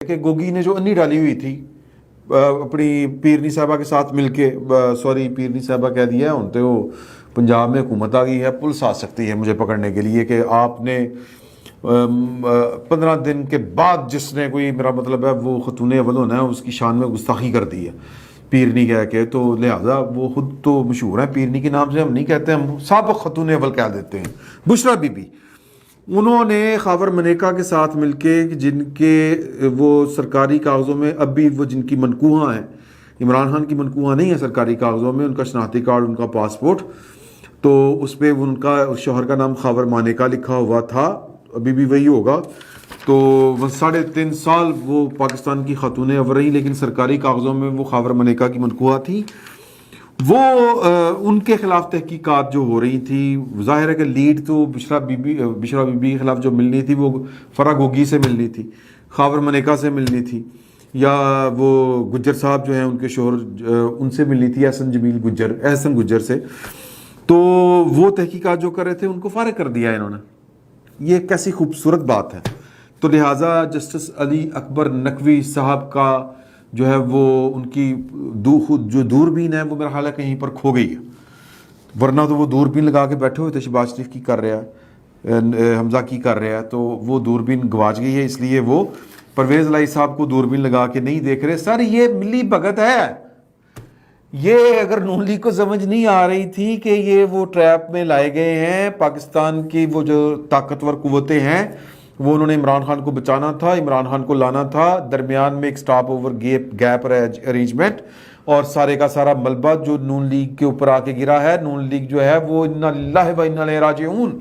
कि गोगी ने जो अन्नी डाली हुई थी अपनी पीरनी साहबा के साथ मिलके, सॉरी पीरनी साहबा कह दिया उन तो पंजाब में हुकूमत आ गई है, पुलिस आ सकती है मुझे पकड़ने के लिए कि आपने 15 दिन के बाद जिसने कोई, मेरा मतलब है वो खतून अव्वल होना है, उसकी शान में गुस्ताखी कर दी है पीरनी कह के, तो लिहाजा वो खुद तो मशहूर है पीरनी के नाम से, हम नहीं कहते, हम साबिक़ खतून अव्वल कह देते हैं। बुशरा बीबी, उन्होंने खैबर मनेका के साथ मिलके, जिनके वो सरकारी कागज़ों में अब भी वो जिनकी मनकूहा हैं, इमरान खान की मनकूहा नहीं है सरकारी कागज़ों में, उनका शनाख्ती कार्ड, उनका पासपोर्ट, तो उस पर उनका शोहर का नाम खैबर मनेका लिखा हुआ था, अभी भी वही होगा। तो 3.5 साल वो पाकिस्तान की खातून अव्वल रही, लेकिन सरकारी कागज़ों में वो खैबर मनेका की मनकूहा थी। वो उनके खिलाफ तहकीकात जो हो रही थी, जाहिर है कि लीड तो बिशरा बीबी के खिलाफ जो मिलनी थी वो फरा गोगी से मिलनी थी, खैबर मनेका से मिलनी थी, या वो गुज्जर साहब जो हैं उनके शोहर उनसे मिलनी थी, एहसन गुज्जर से। तो वो तहकीकात जो कर रहे थे उनको फारिग कर दिया इन्होंने। ये कैसी खूबसूरत बात है। तो लिहाजा जस्टिस अली अकबर नकवी साहब का जो है वो उनकी जो दूरबीन है वो मेरा ख्याल है कहीं पर खो गई है, वरना तो वो दूरबीन लगा के बैठे हुए थे, शहबाज शरीफ की कर रहा है, हमजा की कर रहा है, तो वो दूरबीन गवाच गई है, इसलिए वो परवेज़ लाई साहब को दूरबीन लगा के नहीं देख रहे। सर ये मिली भगत है, ये अगर नून लीग को समझ नहीं आ रही थी कि ये वो ट्रैप में लाए गए हैं, पाकिस्तान की वो जो ताकतवर कुव्वतें हैं वो उन्होंने इमरान खान को बचाना था, इमरान खान को लाना था, दरमियान में एक स्टॉप ओवर गैप अरेंजमेंट, और सारे का सारा मलबा जो नून लीग के ऊपर आके गिरा है। नून लीग जो है वो इन्ना लिल्लाहि व इन्ना इलैहि राजिऊन,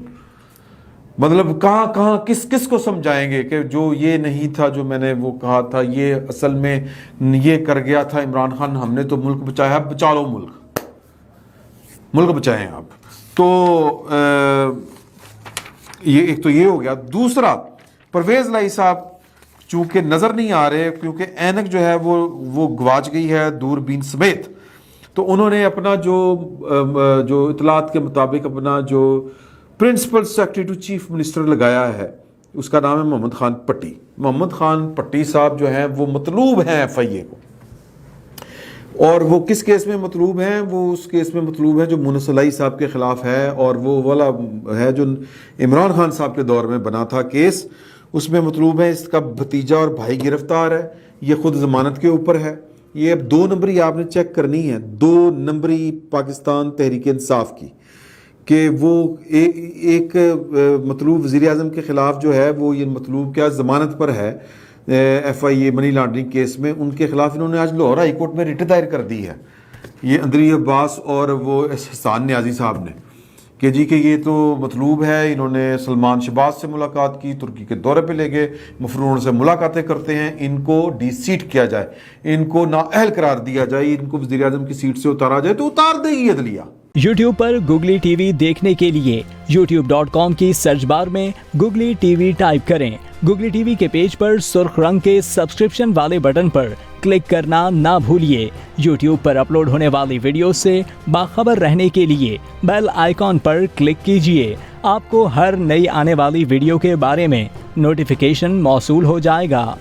मतलब कहाँ कहाँ किस किस को समझाएंगे कि जो ये नहीं था जो मैंने वो कहा था, ये असल में ये कर गया था इमरान खान, हमने तो मुल्क बचाया, बचा लो मुल्क बचाएं आप। तो ये एक तो ये हो गया। दूसरा, परवेज़ लाई साहब चूंकि नज़र नहीं आ रहे क्योंकि ऐनक जो है वो गवाच गई है दूरबीन समेत, तो उन्होंने अपना जो इतलात के मुताबिक अपना जो principal secretary to chief minister लगाया है, उसका नाम है मोहम्मद खान पट्टी। मोहम्मद खान पट्टी साहब जो हैं वो मतलूब हैं FIA को, और वो किस केस में मतलूब हैं? वो उस केस में मतलूब है जो मुनसलाई साहब के ख़िलाफ़ है, और वो वाला है जो इमरान खान साहब के दौर में बना था केस, उसमें मतलूब है। इसका भतीजा और भाई गिरफ्तार है, ये ख़ुद ज़मानत के ऊपर है। ये अब 2 नंबरी आपने चेक करनी है, 2 नंबरी पाकिस्तान तहरीक इंसाफ की, कि वो एक मतलूब वज़ीर आज़म के ख़िलाफ़ जो है वो ये मतलूब क्या ज़मानत पर है FIA मनी लॉन्ड्रिंग केस में, उनके खिलाफ इन्होंने आज लाहौर हाई कोर्ट में रिट दायर कर दी है, ये अंदरी अब्बास और वो एहसान न्याजी साहब ने, कि जी कि ये तो मतलूब है, इन्होंने सलमान शहबाज से मुलाकात की, तुर्की के दौरे पे ले गए, मफरून से मुलाकातें करते हैं, इनको डिसीट किया जाए, इनको नाअहल करार दिया जाए, इनको वज़ीर आज़म की सीट से उतारा जाए, तो उतार देगी अदलिया। YouTube पर गुगली टीवी देखने के लिए youtube.com की सर्च बार में गुगली टीवी टाइप करें। गुगली टीवी के पेज पर सुर्ख रंग के सब्सक्रिप्शन वाले बटन पर क्लिक करना ना भूलिए। YouTube पर अपलोड होने वाली वीडियो से बाखबर रहने के लिए बेल आइकॉन पर क्लिक कीजिए। आपको हर नई आने वाली वीडियो के बारे में नोटिफिकेशन मौसूल हो जाएगा।